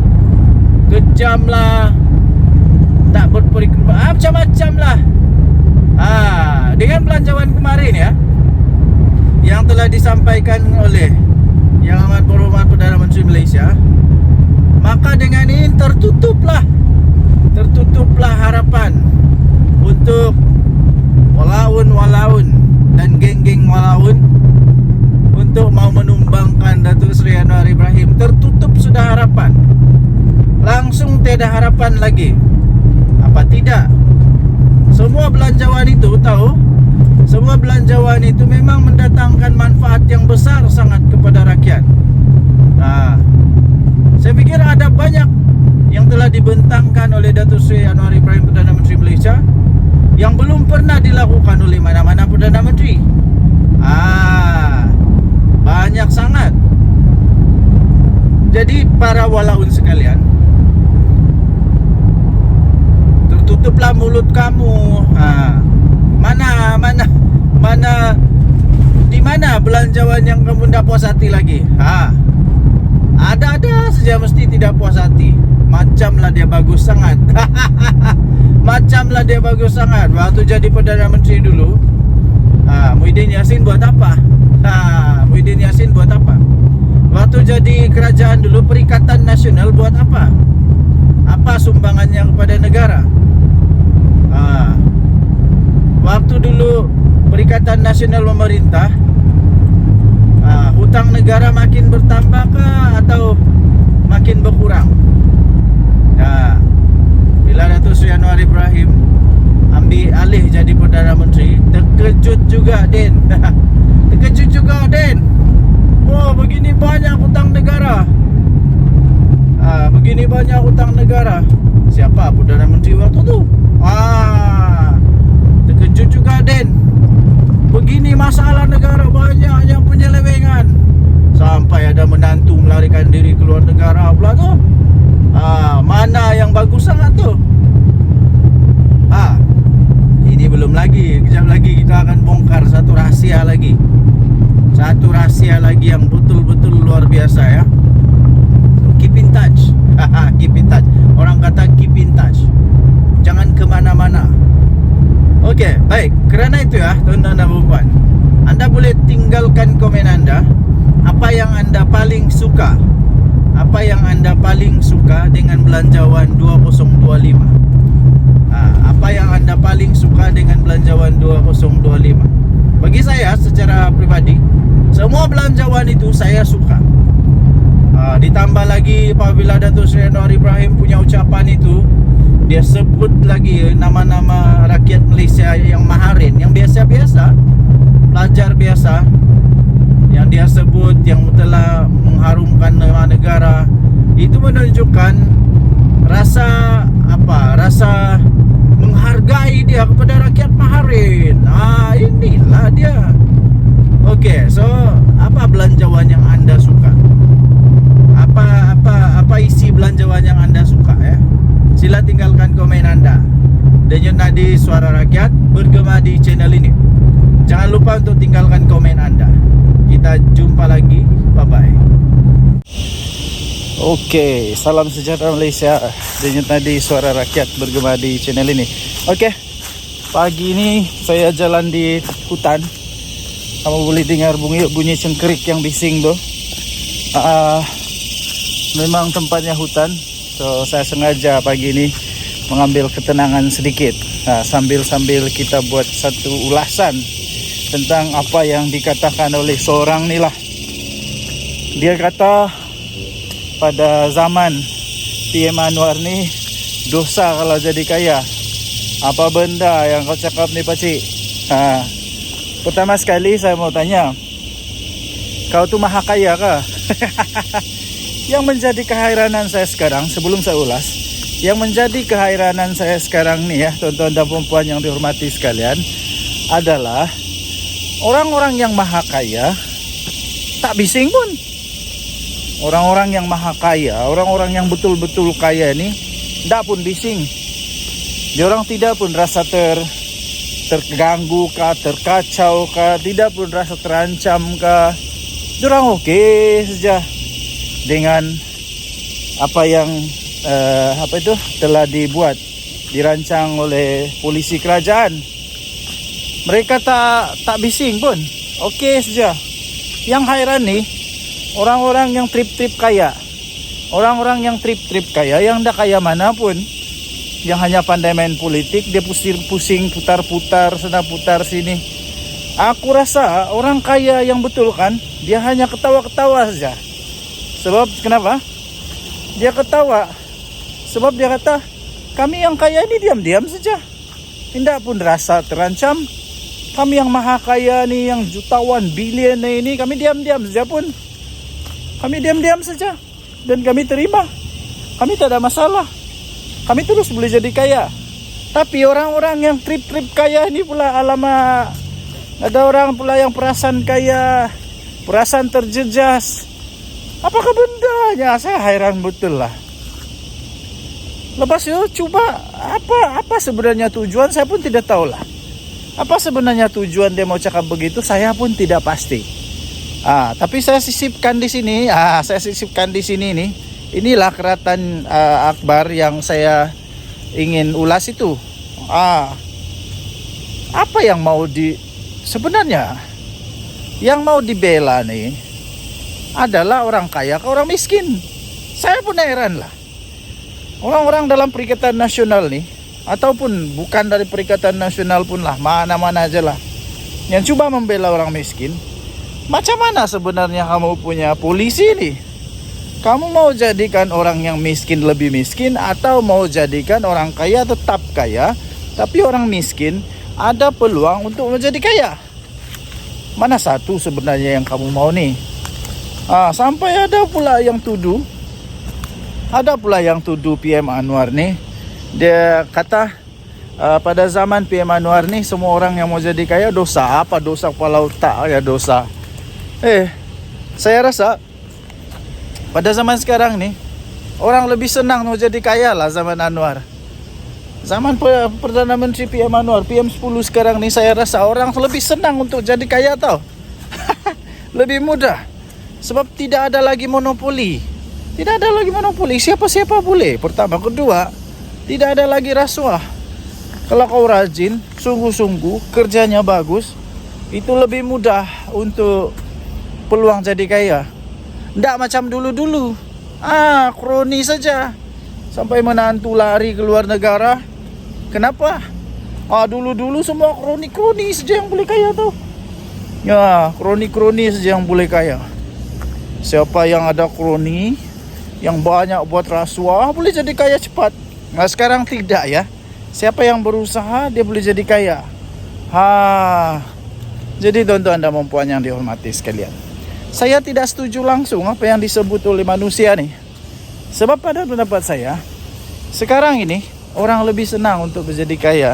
kejam lah, tak berperiksa, macam-macam lah. Dengan belanjawan kemarin ya, yang telah disampaikan oleh Yang Amat Berhormat Perdana Menteri Malaysia, maka dengan ini tertutuplah harapan untuk walaun dan geng-geng walaun untuk mau menumbangkan sudah harapan. Langsung tiada harapan lagi. Apa tidak? Semua belanjawan itu tahu, semua belanjawan itu memang mendatangkan manfaat yang besar sangat kepada rakyat. Nah, saya pikir ada banyak yang telah dibentangkan oleh Datuk Seri Anwar Ibrahim Perdana Menteri Malaysia yang belum pernah dilakukan oleh mana-mana Perdana Menteri. Banyak sangat. Jadi para walaun sekalian, tertutuplah mulut kamu. Di mana belanjawan yang kamu tidak puas hati lagi? Ada saja mesti tidak puas hati. Macamlah dia bagus sangat. Macamlah dia bagus sangat. Waktu jadi Perdana Menteri dulu, Muhyiddin Yassin buat apa? Muhyiddin Yassin buat apa? Waktu jadi kerajaan dulu, Perikatan Nasional buat apa? Apa sumbangannya kepada negara? Waktu dulu Perikatan Nasional memerintah, hutang negara makin bertambah kah atau makin berkurang? Bila Datuk Seri Anwar Ibrahim ambil alih jadi Perdana Menteri, terkejut juga Den. Terkejut juga Den. Oh, begini banyak hutang negara. Begini banyak hutang negara. Siapa Perdana Menteri waktu tu? Terkejut juga Den. Begini masalah negara, banyak yang penyelewengan. Sampai ada menantu melarikan diri keluar negara pula tu. Mana yang bagus sangat tu? Ini belum lagi. Kejap lagi kita akan bongkar satu rahsia lagi. Satu rahsia lagi yang betul-betul luar biasa ya. So, keep in touch. Keep in touch. Orang kata keep in touch. Jangan kemana-mana. Okey, baik. Kerana itu ya, tuan-tuan dan puan, anda boleh tinggalkan komen anda. Apa yang anda paling suka? Apa yang anda paling suka dengan belanjawan 2025? Apa yang anda paling suka dengan belanjawan 2025? Bagi saya secara pribadi, semua belanjawan itu saya suka. Ditambah lagi apabila Datuk Seri Anwar Ibrahim punya ucapan itu, dia sebut lagi nama-nama rakyat Malaysia yang maharin, yang biasa-biasa, pelajar biasa, yang dia sebut, yang telah mengharumkan nama negara. Itu menunjukkan rasa rasa menghargai dia kepada rakyat maharin. Inilah dia. Okey, so apa belanjawan yang anda suka? Apa isi belanjawan yang anda suka ya? Sila tinggalkan komen anda. Denyut nadi suara rakyat bergema di channel ini. Jangan lupa untuk tinggalkan komen anda. Kita jumpa lagi. Bye bye. Okey, salam sejahtera Malaysia. Denyut nadi suara rakyat bergema di channel ini. Okey, pagi ini saya jalan di hutan. Kamu boleh dengar bunyi cengkerik yang bising tu. Memang tempatnya hutan. So saya sengaja pagi ini mengambil ketenangan sedikit. Sambil kita buat satu ulasan tentang apa yang dikatakan oleh seorang ni lah. Dia kata pada zaman PM Anwar ni, dosa kalau jadi kaya. Apa benda yang kau cakap ni pakcik? Pertama sekali saya mau tanya, kau tu maha kaya kah? Yang menjadi kehairanan saya sekarang, sebelum saya ulas, yang menjadi kehairanan saya sekarang ni ya, tuan-tuan dan puan yang dihormati sekalian, adalah orang-orang yang maha kaya tak bising pun. Orang-orang yang maha kaya, orang-orang yang betul-betul kaya ni tak pun bising. Diorang tidak pun rasa terganggu kah, terkacau kah, tidak pun rasa terancam kah. Diorang okey saja dengan apa yang telah dibuat, dirancang oleh polisi kerajaan. Mereka tak bising pun, okey saja. Yang hairan ni orang-orang yang trip-trip kaya. Orang-orang yang trip-trip kaya, yang dah kaya mana pun, yang hanya pandai main politik, dia pusing putar-putar sana putar sini. Aku rasa orang kaya yang betul kan, dia hanya ketawa-ketawa saja. Sebab kenapa? Dia ketawa. Sebab dia kata, kami yang kaya ini diam-diam saja. Tidak pun rasa terancam. Kami yang maha kaya nih, yang jutawan, bilion ini, kami diam-diam saja pun. Kami diam-diam saja. Dan kami terima. Kami tak ada masalah. Kami terus boleh jadi kaya. Tapi orang-orang yang trip-trip kaya ini pula, alamak. Ada orang pula yang perasaan kaya, perasaan terjejas. Apakah bendanya? Saya heran betul lah. Lepas itu coba apa sebenarnya tujuan, saya pun tidak tahu lah. Apa sebenarnya tujuan dia mau cakap begitu, saya pun tidak pasti. Tapi saya sisipkan di sini. Saya sisipkan di sini nih. Inilah keratan Akbar yang saya ingin ulas itu. Apa yang mau sebenarnya yang mau dibela nih adalah orang kaya ke orang miskin. Saya pun heran lah. Orang-orang dalam Perikatan Nasional nih, ataupun bukan dari Perikatan Nasional pun lah, mana-mana aja lah, yang coba membela orang miskin. Macam mana sebenarnya kamu punya polisi nih? Kamu mau jadikan orang yang miskin lebih miskin, atau mau jadikan orang kaya tetap kaya, tapi orang miskin ada peluang untuk menjadi kaya? Mana satu sebenarnya yang kamu mau nih? Sampai ada pula yang tuduh PM Anwar nih. Dia kata pada zaman PM Anwar nih, semua orang yang mau jadi kaya dosa. Apa dosa kepala otak ya dosa? Saya rasa pada zaman sekarang nih, orang lebih senang mau jadi kaya lah zaman Anwar. Zaman Perdana Menteri PM Anwar, PM10 sekarang nih, saya rasa orang lebih senang untuk jadi kaya tau. Lebih mudah. Sebab tidak ada lagi monopoli. Tidak ada lagi monopoli, siapa-siapa boleh. Pertama, kedua, tidak ada lagi rasuah. Kalau kau rajin, sungguh-sungguh, kerjanya bagus, itu lebih mudah untuk peluang jadi kaya. Tidak macam dulu-dulu. Kroni saja. Sampai menantu lari ke luar negara. Kenapa? Dulu-dulu semua kroni-kroni saja yang boleh kaya tuh. Ya, kroni-kroni saja yang boleh kaya. Siapa yang ada kroni, yang banyak buat rasuah, boleh jadi kaya cepat. Nah, sekarang tidak ya. Siapa yang berusaha, dia boleh jadi kaya. Jadi tuan-tuan dan puan yang dihormati sekalian, saya tidak setuju langsung apa yang disebut oleh manusia nih. Sebab pada pendapat saya, sekarang ini orang lebih senang untuk menjadi kaya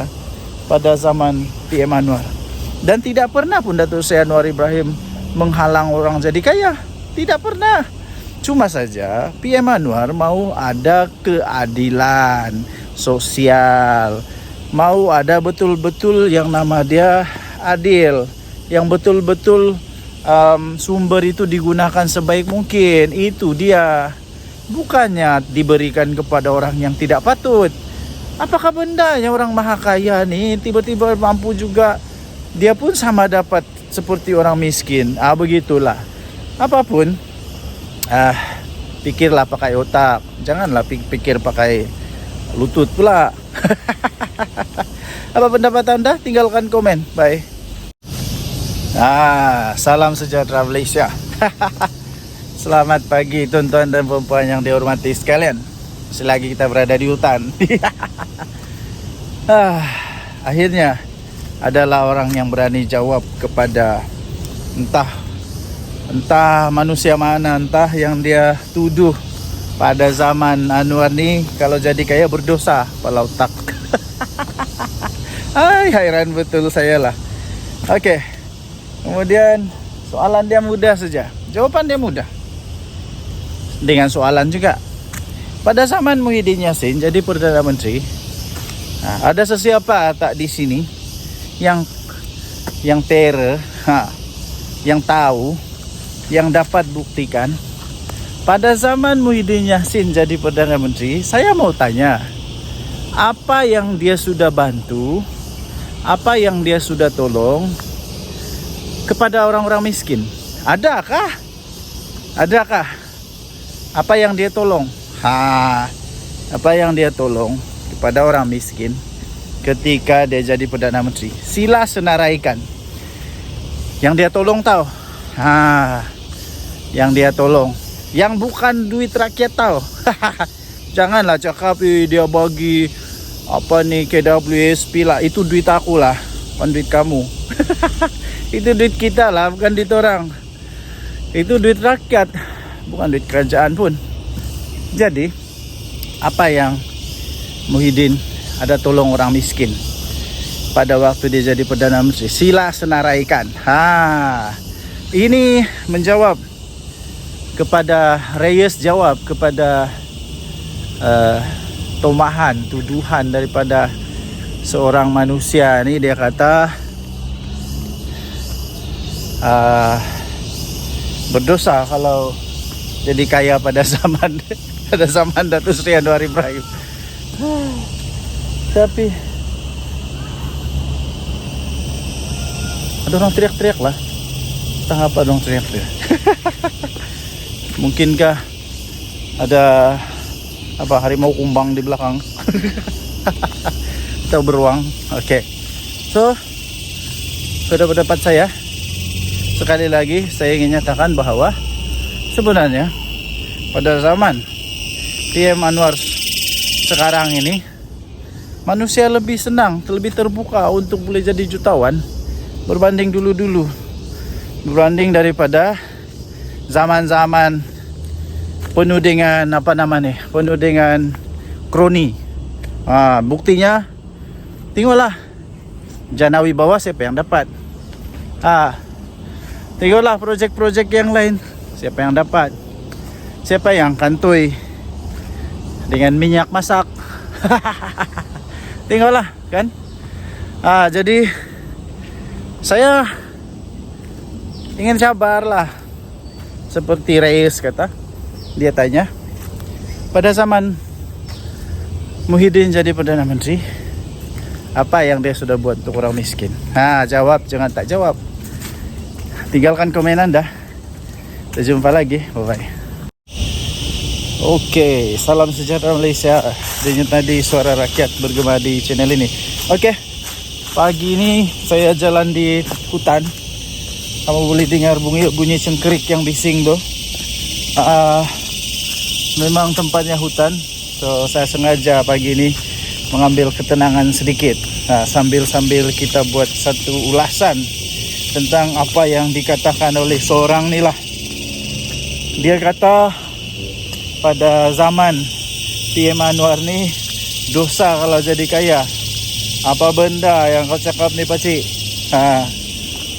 pada zaman PM Anwar. Dan tidak pernah pun Datuk Seri Anwar Ibrahim menghalang orang jadi kaya. Tidak pernah. Cuma saja PM Anwar mau ada keadilan sosial. Mau ada betul-betul yang nama dia adil. Yang betul-betul sumber itu digunakan sebaik mungkin. Itu dia. Bukannya diberikan kepada orang yang tidak patut. Apakah bendanya orang maha kaya nih tiba-tiba mampu juga, dia pun sama dapat seperti orang miskin. Begitulah. Apapun, pikirlah pakai otak. Janganlah pikir pakai lutut pula. Apa pendapat anda? Tinggalkan komen. Bye. Salam sejahtera Malaysia. Selamat pagi tuan-tuan dan puan yang dihormati sekalian. Selagi kita berada di hutan. Akhirnya adalah orang yang berani jawab kepada entah manusia mana, entah yang dia tuduh pada zaman Anwar ni kalau jadi kaya berdosa kepala otak. Heran betul saya lah. Okey. Kemudian soalan dia mudah saja. Jawapan dia mudah. Dengan soalan juga. Pada zaman Muhyiddin Yassin jadi Perdana Menteri, ada sesiapa tak di sini yang terror, yang tahu, yang dapat buktikan pada zaman Muhyiddin Yassin jadi Perdana Menteri? Saya mau tanya, apa yang dia sudah bantu, apa yang dia sudah tolong kepada orang-orang miskin? Adakah? Apa yang dia tolong? Apa yang dia tolong kepada orang miskin ketika dia jadi Perdana Menteri? Sila senaraikan. Yang dia tolong tahu? Yang dia tolong yang bukan duit rakyat tau. Janganlah cakap dia bagi apa nih KWSP lah, itu duit aku lah, bukan duit kamu. Itu duit kita lah, bukan duit orang. Itu duit rakyat, bukan duit kerajaan pun. Jadi apa yang Muhyiddin ada tolong orang miskin pada waktu dia jadi Perdana Menteri, sila senaraikan. Ini menjawab kepada Reyes, jawab kepada tomahan, tuduhan daripada seorang manusia. Ini dia kata berdosa kalau jadi kaya pada zaman Datuk Seri Anwar Ibrahim. Tapi ada orang teriak-teriak lah. Entah apa dong teriak-teriak. Mungkinkah ada apa harimau kumbang di belakang? Atau beruang? Oke. So, pada pendapat saya, sekali lagi saya ingin nyatakan bahwa sebenarnya pada zaman PM Anwar sekarang ini, manusia lebih senang, lebih terbuka untuk boleh jadi jutawan berbanding dulu-dulu, berbanding daripada zaman-zaman penuh dengan apa namanya, penuh dengan kroni. Buktinya tengoklah Jana Wibawa siapa yang dapat. Tengoklah projek-projek yang lain, siapa yang dapat, siapa yang kantoi dengan minyak masak. Tengoklah kan. Jadi saya ingin sabarlah, seperti Reyes kata. Dia tanya, pada zaman Muhyiddin jadi Perdana Menteri, apa yang dia sudah buat untuk orang miskin? Jawab, jangan tak jawab. Tinggalkan komen Anda. Kita jumpa lagi, bye-bye. Oke, salam sejahtera Malaysia. Dengan tadi suara rakyat bergema di channel ini. Oke, pagi ini saya jalan di hutan. Kamu boleh dengar bunyi cengkerik yang bising tuh. Memang tempatnya hutan. So saya sengaja pagi ini mengambil ketenangan sedikit. Sambil kita buat satu ulasan tentang apa yang dikatakan oleh seorang ni lah. Dia kata pada zaman PM Anwar ni dosa kalau jadi kaya. Apa benda yang kau cakap ni pakcik?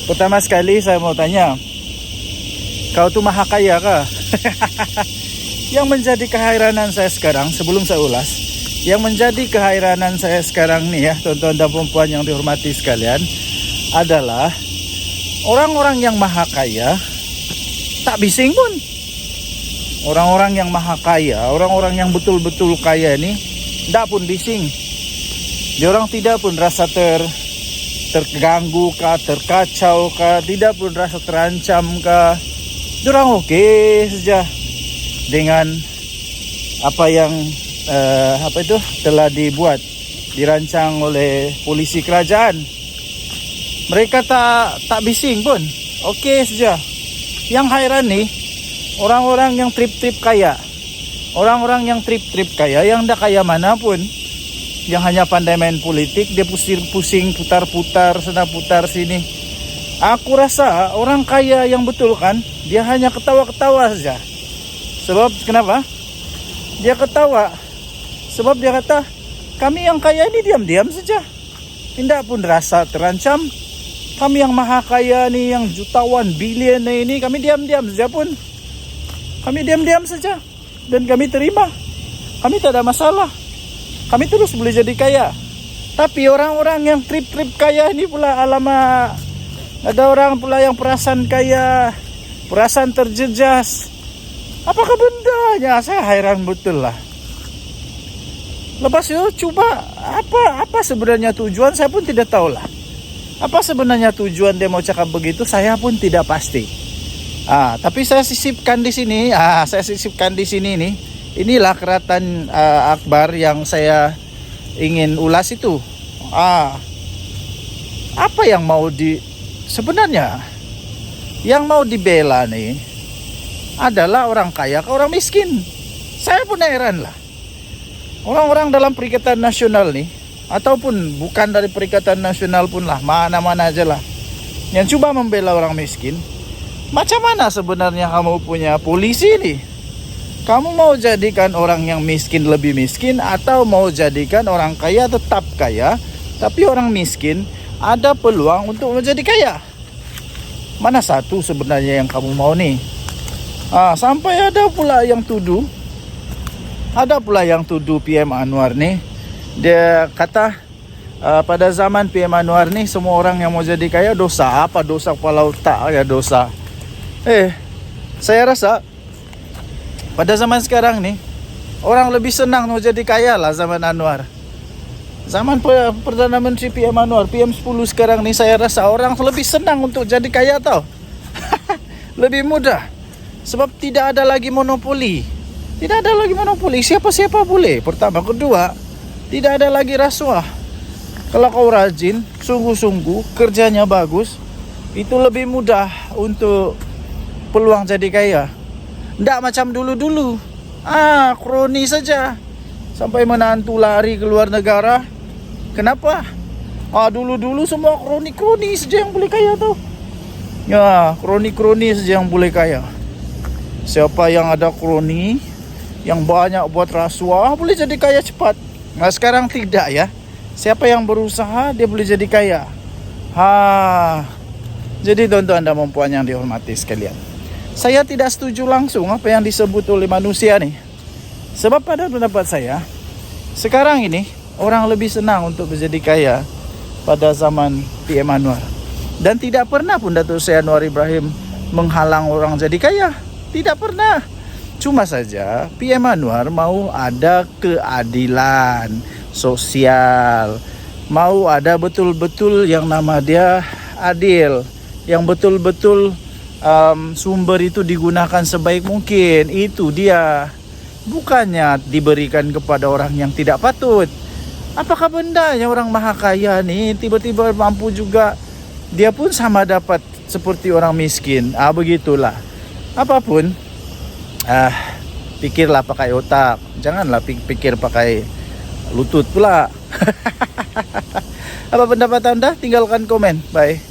Pertama sekali saya mau tanya, kau tu maha kaya kah? Yang menjadi keheranan saya sekarang, sebelum saya ulas, yang menjadi keheranan saya sekarang nih ya, tuan-tuan dan puan yang dihormati sekalian, adalah orang-orang yang maha kaya tak bising pun. Orang-orang yang maha kaya, orang-orang yang betul-betul kaya ni tak pun bising. Diorang tidak pun rasa terganggu kah, terkacau kah, tidak pun rasa terancam kah. Diorang okey saja dengan apa yang telah dibuat, dirancang oleh polisi kerajaan. Mereka tak bising pun, okey saja. Yang hairan ni orang-orang yang trip-trip kaya, orang-orang yang trip-trip kaya, yang dah kaya mana pun, yang hanya pandai main politik, dia pusing putar-putar sana putar sini. Aku rasa orang kaya yang betul kan, dia hanya ketawa-ketawa saja. Sebab kenapa? Dia ketawa sebab dia kata, kami yang kaya ini diam-diam saja, tidak pun rasa terancam. Kami yang maha kaya ni, yang jutawan, bilion ini, kami diam-diam saja pun. Kami diam-diam saja dan kami terima. Kami tak ada masalah. Kami terus boleh jadi kaya. Tapi orang-orang yang trip-trip kaya ini pula, alamak, ada orang pula yang perasaan kaya, perasaan terjejas. Apakah bendanya? Saya hairan betul lah. Lepas itu coba apa sebenarnya tujuan, saya pun tidak tahu lah. Apa sebenarnya tujuan dia mau cakap begitu, saya pun tidak pasti. Tapi saya sisipkan di sini. Nih. Inilah keratan akbar yang saya ingin ulas itu. Apa yang mau sebenarnya yang mau dibela nih, adalah orang kaya ke orang miskin. Saya pun heran lah. Orang-orang dalam Perikatan Nasional nih, ataupun bukan dari Perikatan Nasional pun lah, mana-mana aja lah, yang coba membela orang miskin. Macam mana sebenarnya kamu punya polisi nih? Kamu mau jadikan orang yang miskin lebih miskin, atau mau jadikan orang kaya tetap kaya, tapi orang miskin ada peluang untuk menjadi kaya? Mana satu sebenarnya yang kamu mau nih? Sampai ada pula yang tuduh PM Anwar nih. Dia kata pada zaman PM Anwar nih, semua orang yang mau jadi kaya dosa. Apa dosa kepala otak ya dosa? Saya rasa pada zaman sekarang nih, orang lebih senang mau jadi kaya lah zaman Anwar. Zaman Perdana Menteri PM Anwar, PM 10 sekarang nih, saya rasa orang lebih senang untuk jadi kaya tau. Lebih mudah. Sebab tidak ada lagi monopoli. Siapa-siapa boleh. Pertama. Kedua, tidak ada lagi rasuah. Kalau kau rajin, sungguh-sungguh, kerjanya bagus, itu lebih mudah untuk peluang jadi kaya. Tidak macam dulu-dulu. Kroni saja. Sampai menantu lari ke luar negara. Kenapa? Dulu-dulu semua kroni-kroni saja yang boleh kaya tau. Ya, kroni-kroni saja yang boleh kaya. Siapa yang ada kroni, yang banyak buat rasuah, boleh jadi kaya cepat. Nah sekarang tidak ya. Siapa yang berusaha, dia boleh jadi kaya. Jadi tuan-tuan dan puan yang dihormati sekalian, saya tidak setuju langsung apa yang disebut oleh manusia nih. Sebab pada pendapat saya, sekarang ini orang lebih senang untuk menjadi kaya pada zaman PM Anwar. Dan tidak pernah pun Datuk Seri Anwar Ibrahim menghalang orang jadi kaya. Tidak pernah. Cuma saja PM Anwar mau ada keadilan sosial, mau ada betul-betul yang nama dia adil, yang betul-betul sumber itu digunakan sebaik mungkin. Itu dia. Bukannya diberikan kepada orang yang tidak patut. Apakah bendanya orang maha kaya nih tiba-tiba mampu juga, dia pun sama dapat seperti orang miskin? Begitulah. Apapun, pikirlah pakai otak. Janganlah pikir pakai lutut pula. Apa pendapat anda? Tinggalkan komen. Bye.